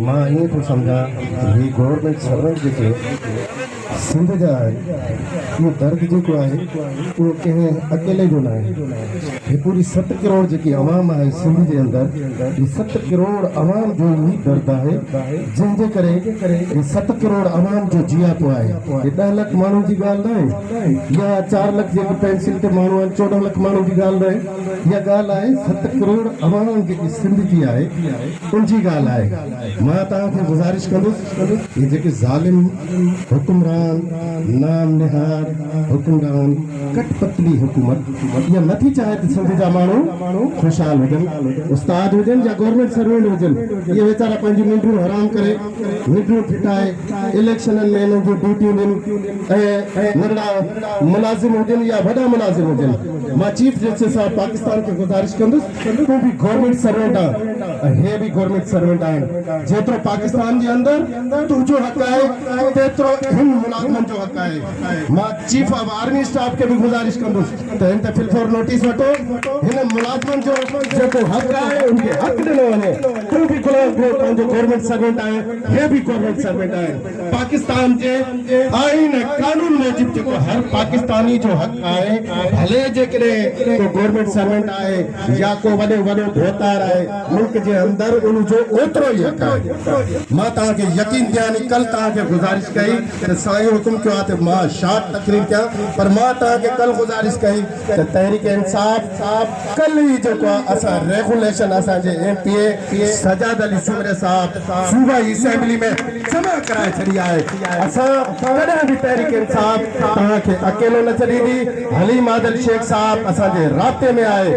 मां ईअं थो सम्झां ही गवर्नमेंट सर्वेंट जेके सिंध जा आहिनि इहो दर्द जेको आहे उहो कंहिं अकेले जो न आहे। ही पूरी 7 करोड़ जेकी आवाम आहे सिंध जे अंदरि, ही 7 करोड़ आवाम जो ई दर्द आहे, जंहिंजे करे ही 7 करोड़ आवाम जो जियापो आहे। ही 10 लख माण्हुनि जी ॻाल्हि न आहे या 4 लख जेके पेंसिल ते माण्हू आहिनि, 14 लख माण्हुनि जी ॻाल्हि न आहे। इहा ॻाल्हि आहे 7 करोड़ आवाम जेकी सिंध जी आहे उनजी ॻाल्हि आहे। मां तव्हांखे गुज़ारिश कंदुसि ही जेके ज़ालिम हुकुमरान, नाम निहार हुकुमरान, कटपतली हुकूमत इहा नथी चाहे त सिंध जा माण्हू ख़ुशहाल हुजनि, उस्ताद हुजनि या गवर्नमेंट सर्वेंट हुजनि। इहे वीचारा पंहिंजूं निंड्रूं हराम करे, निंड्रूं फिटाए इलेक्शननि में इन्हनि जूं ड्यूटियूं ॾियनि ऐं नंढड़ा मुलाज़िम हुजनि या वॾा मुलाज़िम हुजनि। मां चीफ जस्टिस साहिब पाकिस्तान खे गुज़ारिश कंदुसि, तूं बि गवर्नमेंट सर्वेंट आहे ऐं हे बि गवर्नमेंट सर्वेंट आहिनि। जेतिरो पाकिस्तान जे अंदरि तुंहिंजो हक़ आहे तेतिरो हिन मुलाज़िमनि जो हक़ आहे। मां चीफ ऑफ आर्मी स्टाफ खे बि गुज़ारिश कंदुसि त हिन ते फिलफोर नोटिस वठो, हिन मुलाज़िमनि जो जेको हक़ आहे उनखे हक़ ॾिनो वञे। तूं बि पंहिंजो गवर्नमेंट सर्वेंट आहे, हे बि गवर्नमेंट सर्वेंट आहे। पाकिस्तान जे आइन कानून मूजिब जेको हर पाकिस्तानी जो हक़ आहे, भले जेकॾहिं को गवर्नमेंट सर्वेंट आहे या को वॾो धोतार आहे, मुल्क जे अंदरि उनजो ओतिरो ई हक़ आहे। मां तव्हांखे यकीन ॾियां, कल तव्हांखे गुज़ारिश कई त साईं हुकुम कयो आहे त मां शार्ट तकरीर कयां, पर मां तव्हांखे कल गुज़ारिश कई त तहरीक इंसाफ कल ई जेको आहे असां रेगुलेशन असांजे MPA सजाद अली सुमरे साहब सूबाई असेंबली में जमा कराए छॾी आहे। असां कॾहिं बि तहरीक इंसाफ तव्हांखे अकेलो न छॾींदी। हलीम आदिल शेख साहब असांजे राब्ते में आहे।